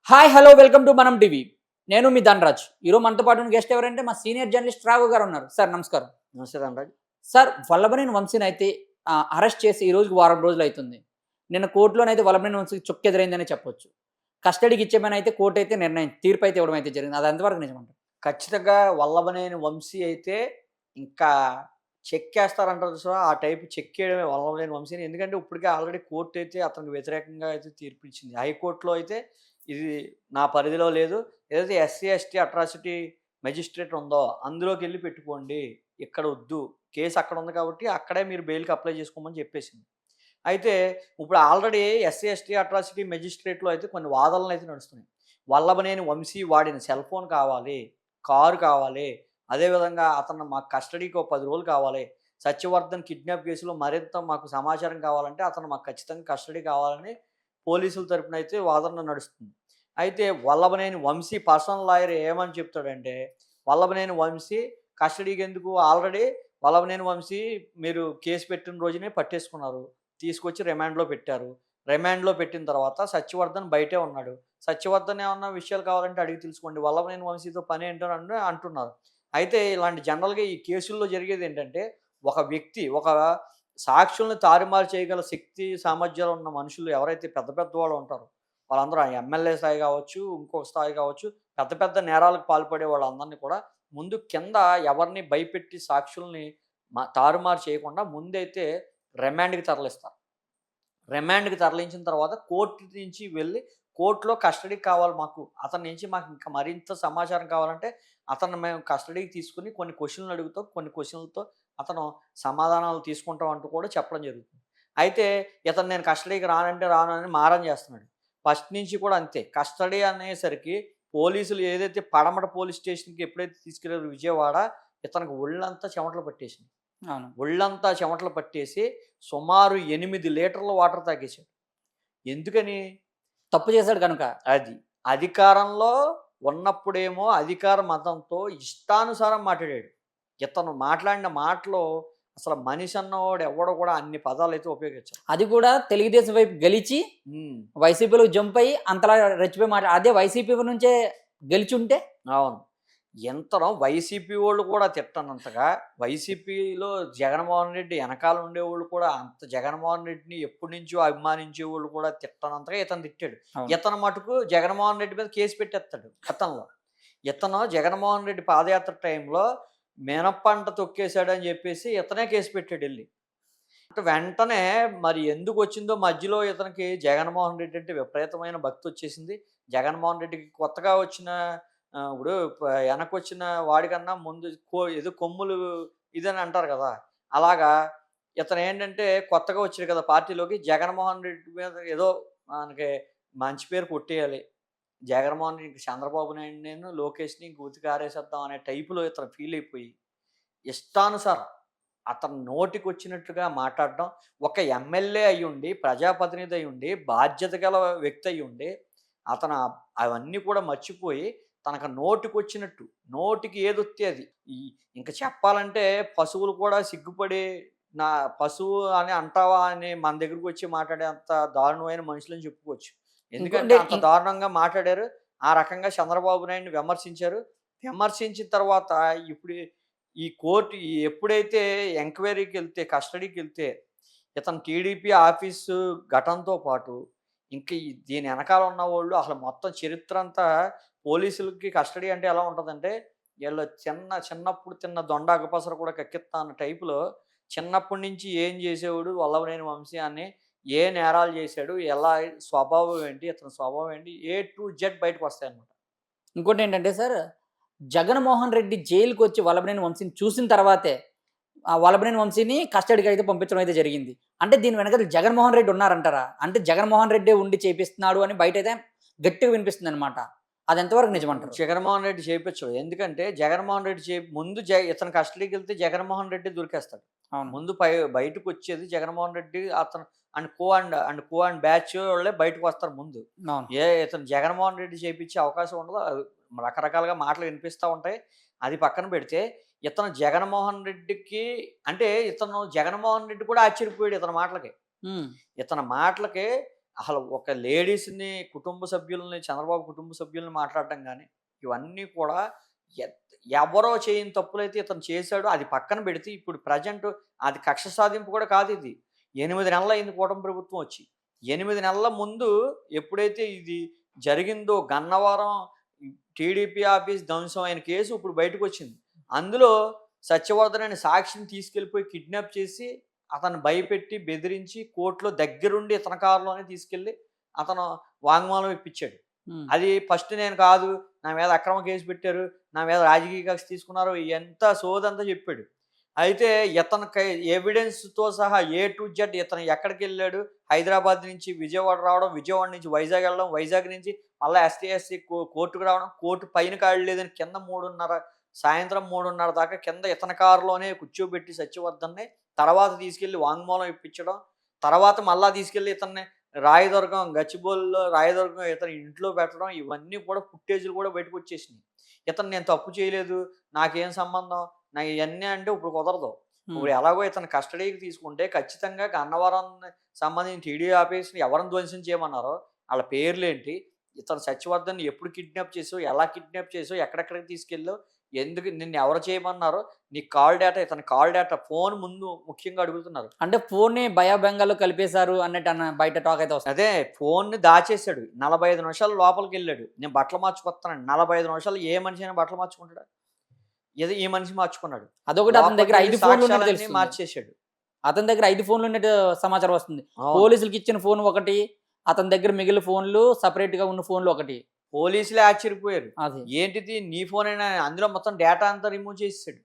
Hi hello welcome to మనం TV. నేను మీ ధనరాజ్. ఈరోజు మనతో పాటు ఉన్న గెస్ట్ ఎవరంటే మా సీనియర్ జర్నలిస్ట్ రాఘవ్ గారు ఉన్నారు. సార్ నమస్కారం. నమస్తే ధనరాజ్. సార్ వల్లభనేని వంశీని అయితే అరెస్ట్ చేసి ఈ రోజుకి వారం రోజులు అవుతుంది. నిన్న కోర్టులోనైతే వల్లభనేని వంశీకి చుక్కెదురైందనే చెప్పొచ్చు. కస్టడీకి ఇచ్చేమని అయితే కోర్టు అయితే నిర్ణయం తీర్పు అయితే ఇవ్వడం అయితే జరిగింది. అది ఎంతవరకు నిజమంటారు? ఖచ్చితంగా వల్లభనేని వంశీ అయితే ఇంకా చెక్కేస్తారంటారు చూసావా? ఆ టైపు చెక్కేయడమే వల్లభనేని వంశీని. ఎందుకంటే ఇప్పటికే ఆల్రెడీ కోర్ట్ అయితే అతనికి వ్యతిరేకంగా అయితే తీర్పు ఇచ్చింది. హైకోర్టులో అయితే ఇది నా పరిధిలో లేదు. ఏదైతే ఎస్సీ, ఎస్టీ అట్రాసిటీ మెజిస్ట్రేట్ ఉందో అందులోకెళ్ళి పెట్టుకోండి. ఇక్కడ వద్దు. కేసు అక్కడ ఉంది కాబట్టి అక్కడే మీరు బెయిల్‌కి అప్లై చేసుకోమని చెప్పేసింది. అయితే ఇప్పుడు ఆల్రెడీ ఎస్సీ, ఎస్టీ అట్రాసిటీ మెజిస్ట్రేట్‌లో అయితే కొన్ని వాదనలైతే నడుస్తున్నాయి. వల్లభనేని వంశీ వాడిన సెల్ ఫోన్ కావాలి, కారు కావాలి, అదేవిధంగా అతను మాకు కస్టడీకి ఒక 10 రోజులు కావాలి. సత్యవర్ధన్ కిడ్నాప్ కేసులో మరింత మాకు సమాచారం కావాలంటే అతను మాకు ఖచ్చితంగా కస్టడీ కావాలని పోలీసుల తరపున అయితే వాదన నడుస్తుంది. అయితే వల్లభనేని వంశీ పర్సనల్ లాయర్ ఏమని చెప్తాడంటే, వల్లభనేని వంశీ కస్టడీకి ఎందుకు ఆల్రెడీ వల్లభనేని వంశీ మీరు కేసు పెట్టిన రోజునే పట్టేసుకున్నారు. తీసుకొచ్చి రిమాండ్‌లో పెట్టారు. రిమాండ్‌లో పెట్టిన తర్వాత సత్యవర్ధన్ బయటే ఉన్నాడు. సత్యవర్ధన్ ఏమన్నా విషయాలు కావాలంటే అడిగి తెలుసుకోండి. వల్లభనేని వంశీతో పనేంటని అంటున్నారు. అయితే ఇలాంటి జనరల్‌గా ఈ కేసుల్లో జరిగేదేంటంటే, ఒక వ్యక్తి ఒక సాక్షుల్ని తారుమారు చేయగల శక్తి, సామర్థ్యాలు ఉన్న మనుషులు ఎవరైతే పెద్ద పెద్ద వాళ్ళు ఉంటారో, వాళ్ళందరూ ఎమ్మెల్యే స్థాయి కావచ్చు, ఇంకొక స్థాయి కావచ్చు, పెద్ద పెద్ద నేరాలకు పాల్పడే వాళ్ళందరిని కూడా ముందు కింద ఎవరిని భయపెట్టి సాక్షుల్ని తారుమారు చేయకుండా ముందైతే రిమాండ్‌కి తరలిస్తారు. రిమాండ్‌కి తరలించిన తర్వాత కోర్టు నుంచి వెళ్ళి కోర్టులో కస్టడీకి కావాలి మాకు. అతని నుంచి మాకు ఇంకా మరింత సమాచారం కావాలంటే అతన్ని మేము కస్టడీకి తీసుకొని కొన్ని క్వెషన్‌లు అడుగుతాం. కొన్ని క్వెషన్‌లతో అతను సమాధానాలు తీసుకుంటాం అంటూ కూడా చెప్పడం జరుగుతుంది. అయితే ఇతను నేను కస్టడీకి రానంటే రాను అని మారం చేస్తున్నాడు. ఫస్ట్ నుంచి కూడా అంతే. కస్టడీ అనేసరికి పోలీసులు ఏదైతే పడమట పోలీస్ స్టేషన్‌కి ఎప్పుడైతే తీసుకెళ్లారో విజయవాడ, ఇతనికి ఒళ్ళంతా చెమటలు పట్టేసింది. అవును. ఒళ్ళంతా చెమటలు పట్టేసి సుమారు 8 లీటర్ల వాటర్ తాగేసాడు. ఎందుకని? తప్పు చేశాడు కనుక. అది. అధికారంలో ఉన్నప్పుడేమో అధికార మతంతో ఇష్టానుసారం మాట్లాడాడు. ఇతను మాట్లాడిన మాటలో అసలు మనిషి అన్నవాడు ఎవడు కూడా అన్ని పదాలైతే ఉపయోగించడు. అది కూడా తెలుగుదేశం వైపు గెలిచి హ్మ్. వైసీపీలోకి జంప్ అయ్యి అంతలా రెచ్చిపోయి అదే వైసీపీ నుంచే గెలిచుంటే అవును. ఎంతనో వైసీపీ వోళ్ళు కూడా తిట్టనంతగా, వైసీపీలో జగన్మోహన్ రెడ్డి ఎనకాల ఉండేవోళ్ళు కూడా అంత జగన్మోహన్ రెడ్డిని ఎప్పటినుంచో అభిమానించేవోళ్ళు కూడా తిట్టనంతగా ఇతను తిట్టాడు. అవును. ఇతను మటుకు జగన్మోహన్ రెడ్డి మీద కేసు పెట్టేస్తాడు గతంలో. ఇతను జగన్మోహన్ రెడ్డి పాదయాత్ర టైంలో మినప్పంట తొక్కేసాడని చెప్పేసి ఇతనే కేసు పెట్టాడెళ్లి. వెంటనే మరి ఎందుకొచ్చిందో మధ్యలో ఇతనికి జగన్మోహన్ రెడ్డి అంటే విపరీతమైన భక్తొచ్చేసింది. జగన్మోహన్ రెడ్డికి కొత్తగా వచ్చిన ఇప్పుడు ఎనకొచ్చిన వాడికన్నా ముందు ఏదో కొమ్ములు ఇదని అంటారు కదా! అలాగా ఇతనేంటంటే కొత్తగా వచ్చాడు కదా పార్టీలోకి. జగన్మోహన్ రెడ్డి మీద ఏదో మనకి మంచి పేరు కొట్టేయాలి. జగన్మోహన్ రెడ్డి చంద్రబాబు నాయుడునిను, లోకేష్‌ని ఇంక ఉతికారేసేద్దాం అనే టైప్‌లో ఇతను ఫీల్ అయిపోయి ఇష్టానుసారం అతను నోటికొచ్చినట్టుగా మాట్లాడడం. ఒక ఎమ్మెల్యే అయ్యుండి, ప్రజాప్రతినిధి అయ్యుండి, బాధ్యత గల వ్యక్తి అయ్యుండి, అతను అవన్నీ కూడా మర్చిపోయి తనకు నోటికొచ్చినట్టు, నోటికి ఏదొత్తే అది. ఈ ఇంక చెప్పాలంటే పశువులు కూడా సిగ్గుపడి నా పశువు అని అంటావా అని మన దగ్గరకొచ్చి మాట్లాడేంత దారుణమైన మనుషులని చెప్పుకోవచ్చు. ఎందుకంటే ఇంకోటి అంత దారుణంగా మాట్లాడారు. ఆ రకంగా చంద్రబాబు నాయుడుని విమర్శించారు. విమర్శించిన తర్వాత ఇప్పుడు ఈ కోర్ట్ ఎప్పుడైతే ఎంక్వైరీకెళ్తే, కస్టడీకెళ్తే ఇతను టీడీపీ ఆఫీసు ఘటనతో పాటు ఇంక దీని ఎనకాల ఉన్నవోళ్ళు అసలు మొత్తం చరిత్ర అంతా పోలీసులకి కస్టడీ అంటే ఎలా ఉంటదంటే, ఈళ్ళు చిన్నప్పుడు తిన్న దొండ అగపసర కూడా కక్కిత్తా అన్న టైపులో చిన్నప్పటి నుంచి ఏం చేసేవాడు వల్లభనేని వంశీ అని, ఏ నేరాలు చేశాడు, ఎలా స్వభావం ఏంటి, ఇతని స్వభావం ఏంటి, ఏ టు జెడ్ బయటకొస్తాయన్నమాట. ఇంకోటేంటంటే సార్, జగన్మోహన్ రెడ్డి జైలుకొచ్చి వల్లభనేని వంశీని చూసిన తర్వాతే ఆ వల్లభనేని వంశీని కస్టడీకి అయితే పంపించడం అయితే జరిగింది. అంటే దీని వెనకాల జగన్మోహన్ రెడ్డి ఉన్నారంటారా? అంటే జగన్మోహన్ రెడ్డే ఉండి చేపిస్తున్నాడు అని బయటైతే గట్టిగా వినిపిస్తుందనమాట. అది ఎంతవరకు నిజమంటారు? జగన్మోహన్ రెడ్డి చేపిచ్చడు. ఎందుకంటే జగన్మోహన్ రెడ్డి ముందు ఇతను కస్టడీకెళ్తే జగన్మోహన్ రెడ్డి దొరికేస్తాడు. అవును. ముందు బయటకొచ్చేది జగన్మోహన్ రెడ్డి అతను అండ్ బ్యాచ్ వాళ్ళే బయటకొస్తారు ముందు. అవును. ఇతను జగన్మోహన్ రెడ్డి చేపిచ్చే అవకాశం ఉండదు. రకరకాలుగా మాటలు వినిపిస్తా ఉంటాయి. అది పక్కన పెడితే ఇతను జగన్మోహన్ రెడ్డికి అంటే ఇతను జగన్మోహన్ రెడ్డి కూడా ఆశ్చర్యపోయాడు ఇతని మాటలకి. హ్మ్. ఇతని మాటలకి అసలు ఒక లేడీస్‌ని, కుటుంబ సభ్యులని, చంద్రబాబు కుటుంబ సభ్యులని మాట్లాడడం గాని, ఇవన్నీ కూడా ఎత్ ఎవరో చేయని తప్పులైతే ఇతను చేశాడు. అది పక్కన పెడితే ఇప్పుడు ప్రెజెంట్ అది కక్ష సాధింపు కూడా కాదిది. 8 నెలలయింది కూటమి ప్రభుత్వం వచ్చి. 8 నెలల ముందు ఎప్పుడైతే ఇది జరిగిందో గన్నవరం టీడీపీ ఆఫీస్ ధ్వంసం అయిన కేసు ఇప్పుడు బయటకొచ్చింది. అందులో సత్యవర్ధన్ అనే సాక్షిని తీసుకెళ్ళిపోయి కిడ్నాప్ చేసి, అతన్ని భయపెట్టి, బెదిరించి కోర్ట్‌లో దగ్గరుండి ఇతని కారులోనే తీసుకెళ్ళి అతను వాంగ్మూలం ఇప్పించాడు. హ్మ్. అది ఫస్ట్ నేను కాదు, నా మీద అక్రమ కేసు పెట్టారు, నా మీద రాజకీయ కక్ష తీసుకున్నారు, ఇయంతా సోదంతా చెప్పాడు. అయితే ఇతనికి ఎవిడెన్స్‌తో సహా ఏ టు జెడ్ ఇతను ఎక్కడికెళ్ళాడు, హైదరాబాద్ నుంచి విజయవాడ రావడం, విజయవాడ నుంచి వైజాగ్ వెళ్ళడం, వైజాగ్ నుంచి మళ్ళా ఎస్‌టీ కోర్టుకు రావడం, కోర్టు పైన ఖాళీ లేదని కింద 3:30 సాయంత్రం 3:30 దాకా కింద ఇతని కారులోనే కూర్చోబెట్టి సత్యవర్ధన్‌ని తర్వాత తీసుకెళ్ళి వాంగ్మూలం ఇప్పించడం, తర్వాత మళ్ళా తీసుకెళ్ళి ఇతన్ని రాయదుర్గం గచ్చిబౌలిలో రాయదుర్గం ఇతని ఇంట్లో పెట్టడం, ఇవన్నీ కూడా ఫుటేజ్‌లు కూడా బయటకొచ్చేసినియి. ఇతను నేను తప్పు చేయలేదు, నాకేం సంబంధం, నాకు ఇయన్నీ అంటే ఇప్పుడు కుదరదు. హ్మ్. ఇప్పుడు ఎలాగో ఇతను కస్టడీకి తీసుకుంటే ఖచ్చితంగా గన్నవరం సంబంధించిన టీడీ ఆఫీస్‌ని ఎవరిని ధ్వంసం చేయమన్నారో, ఆళ్ళ పేర్లేంటి, ఇతను సత్యవర్ధన్‌ని ఎప్పుడు కిడ్నాప్ చేసావు, ఎలా కిడ్నాప్ చేసావు, ఎక్కడెక్కడికి తీసుకెళ్ళావు, ఎందుకు నిన్నెవరు చేయమన్నారో, నీ కాల్ డేటా ఇతని కాల్ డేటా ఫోన్ ముందు ముఖ్యంగా అడుగుతున్నారు. అంటే ఫోన్‌ని భయభంగాల్లో కలిపేశారు అన్నట్టు బయట టాక్ అయితే వస్తుంది. అదే ఫోన్‌ని దాచేసాడు. 45 నిమిషాలు లోపలికెళ్ళాడు. నేను బట్టలు మార్చుకొత్తన్నాను. 45 నిమిషాలు ఏ మనిషి అయినా బట్టలు మార్చుకుంటాడా? ఏదో ఈ మనిషి మార్చుకున్నాడు. అదొకటి అతని దగ్గర 5 లోపలికెళ్ళి ఫోన్‌లు ఉన్నట్టు సాక్ష్యాలన్నీ తెలుస్తుంది. మార్చేసాడు. అతని దగ్గర 5 ఫోన్‌లు ఉన్నట్టు సమాచారం వస్తుంది. అవును. పోలీసులకి ఇచ్చిన ఫోన్ ఒకటి, అతని దగ్గర మిగిలిన ఫోన్‌లు సెపరేట్‌గా ఉన్న ఫోన్‌లు ఒకటి. పోలీసులే ఆశ్చర్యపోయారు. అది. ఏంటిది నీ ఫోనేనా? అందులో మొత్తం డేటా అంతా రిమూవ్ చేసేసాడు.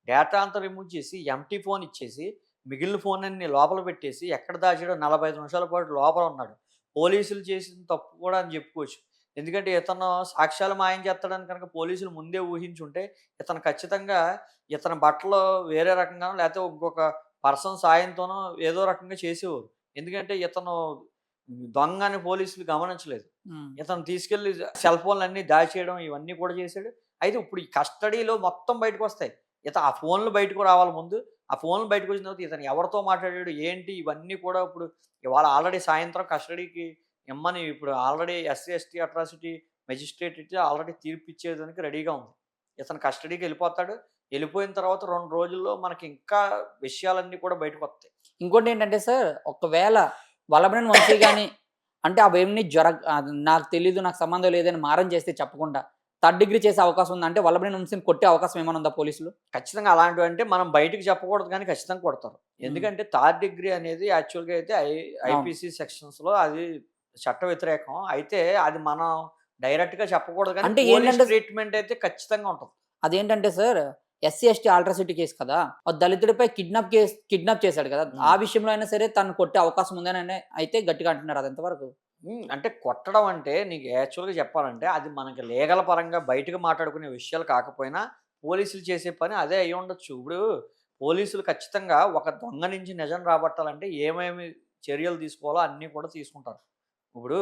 డేటా అంతా రిమూవ్ చేసి ఎంప్టీ ఫోన్ ఇచ్చేసి, మిగిలిన ఫోనన్ని లోపల పెట్టేసి ఎక్కడ దాచాడో 45 నిమిషాల పాటు లోపల ఉన్నాడు. పోలీసులు చేసిన తప్పు కూడా అని చెప్పుకోవచ్చు. ఎందుకంటే ఇతను సాక్ష్యాలు మాయం చేస్తాడని కనుక పోలీసులు ముందే ఊహించుంటే, ఇతను ఖచ్చితంగా ఇతని బట్టలు వేరే రకంగానో లేకపోతే ఇంకొక పర్సన్ సాయంతోనో ఏదో రకంగా చేసేవారు. ఎందుకంటే ఇతను దొంగ అని పోలీసులు గమనించలేదు. హ్మ్. ఇతను తీసుకెళ్ళి సెల్ ఫోన్‌లన్నీ దాచేయడం ఇవన్నీ కూడా చేశాడు. అయితే ఇప్పుడు ఈ కస్టడీలో మొత్తం బయటకొస్తాయి. ఆ ఫోన్‌లు బయటకు రావాలి ముందు. ఆ ఫోన్‌లు బయటకొచ్చిన తర్వాత ఇతను ఎవరితో మాట్లాడాడు, ఏంటి ఇవన్నీ కూడా ఇప్పుడు ఇవాళ ఆల్రెడీ సాయంత్రం కస్టడీకి ఇమ్మని ఇప్పుడు already SC, ST atrocity magistrate ఇచ్చి ఆల్రెడీ తీర్పు ఇచ్చేదానికి రెడీగా ఉంది. ఇతను కస్టడీకి ఎళ్ళిపోతాడు. ఎళ్ళిపోయిన తర్వాత 2 రోజుల్లో మనకి ఇంకా విషయాలన్నీ కూడా బయటకొస్తాయి. ఇంకోటేంటంటే సార్, ఒకవేళ వల్లభనేని వంశీ గాని అంటే అవన్నీ అది నాకు తెలీదు, నాకు సంబంధం లేదని మారం చేస్తే చెప్పకుండా, థర్డ్ డిగ్రీ చేసే అవకాశం ఉందా? అంటే వల్లభనేని వంశీని కొట్టే అవకాశం ఏమైనా ఉందా పోలీసులు? ఖచ్చితంగా అలాంటివంటే మనం బయటికి చెప్పకూడదు కానీ ఖచ్చితంగా కొడతారు. హ్మ్. ఎందుకంటే థర్డ్ డిగ్రీ అనేది యాక్చువల్‌గా అయితే అవును. ఐపీసీ సెక్షన్స్‌లో అది చట్ట వ్యతిరేకం. అయితే అది మనం డైరెక్ట్‌గా చెప్పకూడదు కానీ అంటే పోలీస్ ఏంటంటే ట్రీట్‌మెంట్ అయితే ఖచ్చితంగా ఉంటది. అదేంటంటే sir, SC, ST atrocity case కదా! దళితుడిపై కిడ్నాప్ చేశాడు కదా! హ్మ్. ఆ విషయంలో అయినా సరే తనను కొట్టే అవకాశం ఉందని అయితే గట్టిగా అంటున్నారు. అది ఎంతవరకు? అంటే కొట్టడం అంటే నీకు యాక్చువల్‌గా చెప్పాలంటే అది మనకి లీగల్ పరంగా బయటకు మాట్లాడుకునే విషయాలు కాకపోయినా పోలీసులు చేసే పని అదే అయ్యుండొచ్చు. ఇప్పుడు పోలీసులు ఖచ్చితంగా ఒక దొంగ నుంచి నిజం రాబట్టాలంటే ఏమేమి చర్యలు తీసుకోవాలో అన్నీ కూడా తీసుకుంటారు. ఇప్పుడు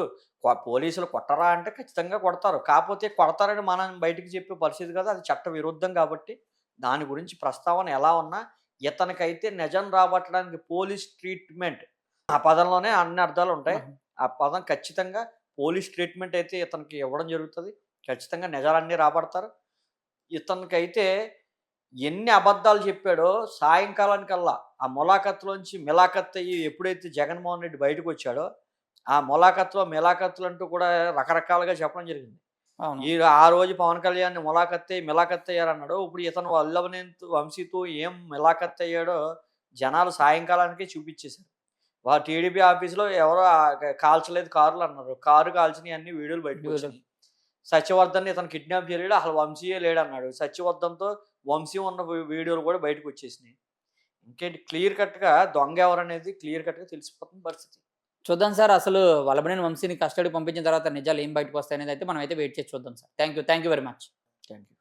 పోలీసులు కొట్టరా అంటే ఖచ్చితంగా కొడతారు. కాపోతే కొడతారని మనం బయటికి చెప్పే పరిస్థితి కాదు. అది చట్ట విరుద్ధం కాబట్టి దాని గురించి ప్రస్తావన ఎలా ఉన్నా ఇతనికైతే నిజం రాబట్టడానికి పోలీస్ ట్రీట్‌మెంట్ ఆ పదంలోనే అన్ని అర్థాలుంటాయి. ఆహా! ఆ పదం ఖచ్చితంగా పోలీస్ ట్రీట్‌మెంట్ అయితే ఇతనికి ఇవ్వడం జరుగుతది. ఖచ్చితంగా నిజాలన్నీ రాబడతారు. ఇతనికైతే ఎన్ని అబద్ధాలు చెప్పాడో సాయంకాలానికల్లా ఆ ములాఖత్‌లోంచి మిలాఖత్ అయ్యి ఎప్పుడైతే జగన్మోహన్ రెడ్డి బయటకొచ్చాడో, ఆ ములాఖత్‌లో, మిలాఖత్‌లంటూ కూడా రకరకాలుగా చెప్పడం జరిగింది. అవును. ఆ రోజు పవన్ కళ్యాణ్ మిలాఖత్ అయ్యారన్నాడు. ఇప్పుడు ఇతను వల్లభనేని వంశీతో ఏం మిలాఖత్ అయ్యాడో జనాలు సాయంకాలానికే చూపిచ్చేసారు. టీడీపీ ఆఫీస్‌లో ఎవరో కాల్చలేదు కారులన్నారు. కారు కాల్చినయన్ని వీడియోలు డ్యూయల్. బయటకొచ్చినియి. సత్యవర్ధన్‌ని ఇతను కిడ్నాప్ చేయలేడు. అసలు వంశీయే లేడన్నాడు. సత్యవర్ధన్‌తో వంశీ ఉన్న వీడియోలు కూడా బయటకొచ్చేసినియి. ఇంకేంటి క్లియర్ కట్‌గా దొంగ ఎవరనేది క్లియర్ కట్‌గా తెలిసిపోతుంది పరిస్థితి. చూద్దాం సార్, అసలు వల్లభనేని వంశీని కస్టడీకి పంపించిన తర్వాత నిజాలు ఏం బయటకొస్తాయనేదైతే మనమైతే వెయిట్ చేసి చూద్దాం sir. Thank you very much. Thank you.